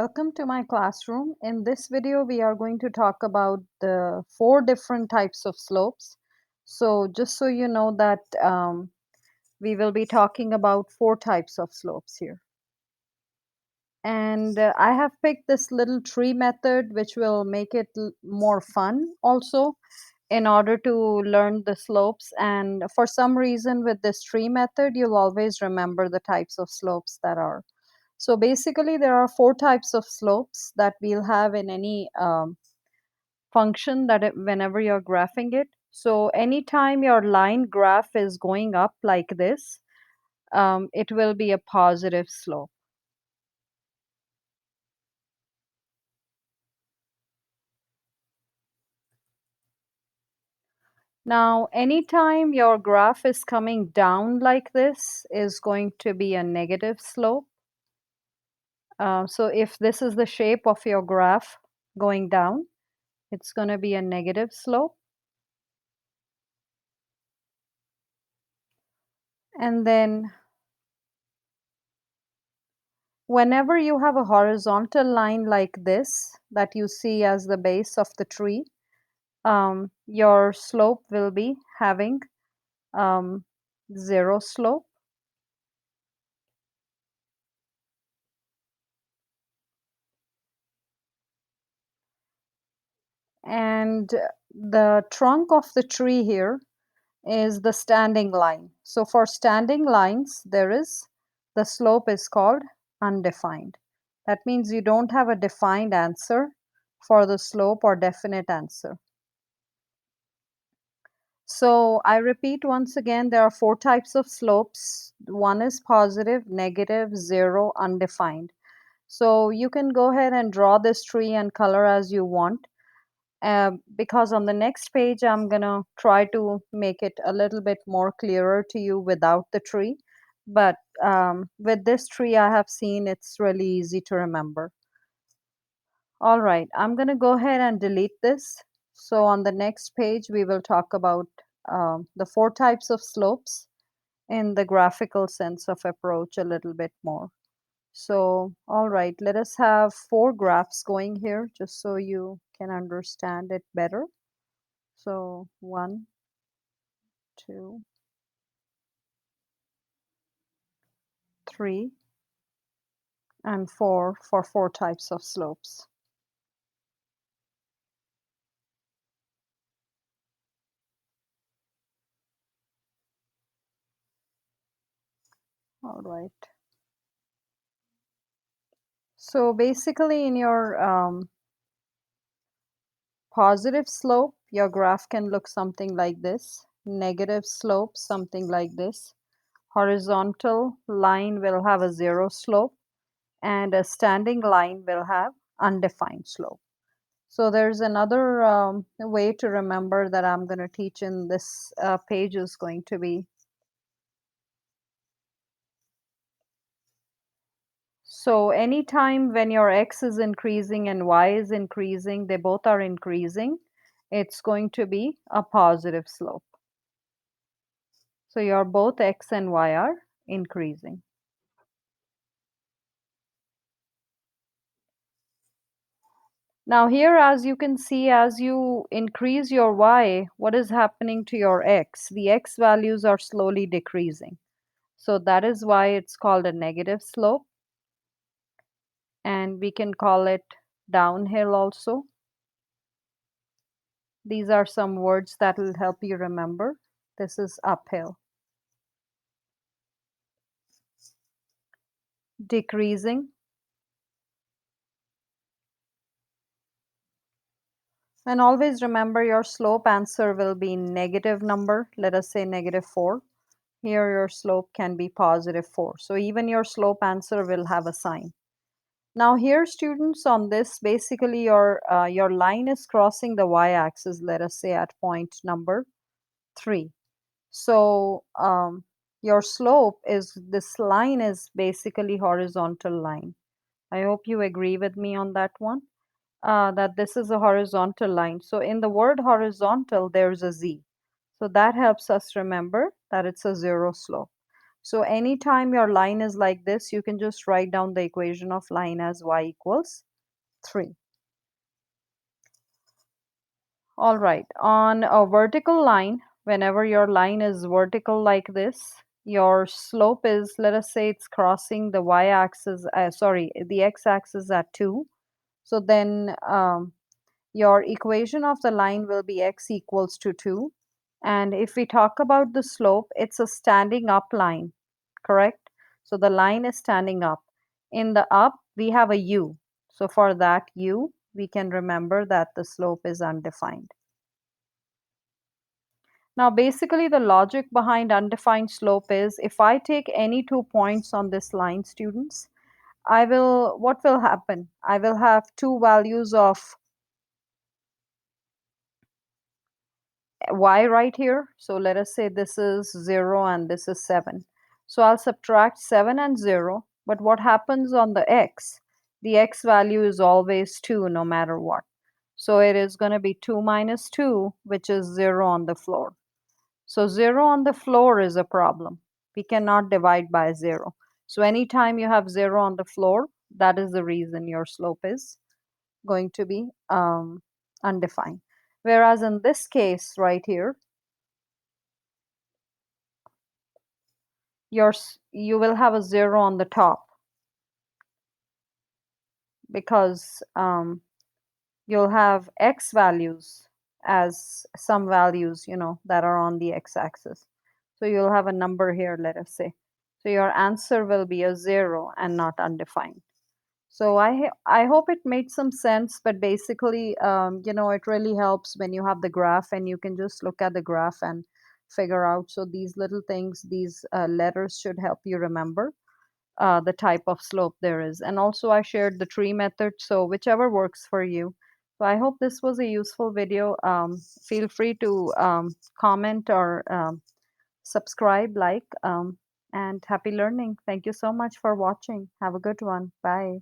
Welcome to my classroom. In this video, we are going to talk about the 4 different types of slopes. So just so you know that we will be talking about 4 types of slopes here. And I have picked this little tree method, which will make it more fun also in order to learn the slopes. And for some reason with this tree method, you'll always remember the types of slopes that are. So basically, there are 4 types of slopes that we'll have in any function that whenever you're graphing it. So anytime your line graph is going up like this, it will be a positive slope. Now, anytime your graph is coming down like this is going to be a negative slope. So if this is the shape of your graph going down, it's going to be a negative slope. And then whenever you have a horizontal line like this that you see as the base of the tree, your slope will be having um, 0 slope. And the trunk of the tree here is the standing line. So for standing lines, the slope is called undefined. That means you don't have a defined answer for the slope or definite answer. So I repeat once again, there are 4 types of slopes. One is positive, negative, 0, undefined. So you can go ahead and draw this tree and color as you want. Because on the next page, I'm going to try to make it a little bit more clearer to you without the tree. But with this tree I have seen, it's really easy to remember. All right, I'm going to go ahead and delete this. So on the next page, we will talk about the 4 types of slopes in the graphical sense of approach a little bit more. So, all right, let us have 4 graphs going here just so you can understand it better. So 1, 2, 3, and 4 for 4 types of slopes. All right. So basically in your positive slope, your graph can look something like this. Negative slope, something like this. Horizontal line will have a 0 slope, and a standing line will have undefined slope. So there's another way to remember that I'm going to teach in this page is going to be. So anytime when your x is increasing and y is increasing, they both are increasing, it's going to be a positive slope. So your both x and y are increasing. Now here, as you can see, as you increase your y, what is happening to your x? The x values are slowly decreasing. So that is why it's called a negative slope. And we can call it downhill also. These are some words that will help you remember. This is uphill. Decreasing. And always remember your slope answer will be negative number. Let us say -4. Here your slope can be +4. So even your slope answer will have a sign. Now here, students, on this, basically your line is crossing the y-axis, let us say at point number 3. So your slope is, this line is basically horizontal line. I hope you agree with me on that one, that this is a horizontal line. So in the word horizontal, there's a z. So that helps us remember that it's a 0 slope. So anytime your line is like this, you can just write down the equation of line as y equals 3. All right, on a vertical line, whenever your line is vertical like this, your slope is, let us say it's crossing the y-axis, sorry, the x-axis at 2. So then your equation of the line will be x equals to 2. And if we talk about the slope, it's a standing up line, correct? So the line is standing up. In the up, we have a u. So for that u, we can remember that the slope is undefined. Now, basically, the logic behind undefined slope is if I take any 2 points on this line, students, what will happen? I will have two values of y right here. So let us say this is 0 and this is 7. So I'll subtract 7 and 0. But what happens on the x? The x value is always 2 no matter what. So it is going to be 2 minus 2, which is 0 on the floor. So 0 on the floor is a problem. We cannot divide by 0. So anytime you have 0 on the floor, that is the reason your slope is going to be undefined. Whereas in this case right here, you will have a 0 on the top because you'll have x values as some values, that are on the x-axis. So you'll have a number here, let us say. So your answer will be a 0 and not undefined. So I hope it made some sense, but basically, it really helps when you have the graph and you can just look at the graph and figure out. So these little things, these letters should help you remember the type of slope there is. And also I shared the tree method, so whichever works for you. So I hope this was a useful video. Feel free to comment or subscribe, and happy learning. Thank you so much for watching. Have a good one. Bye.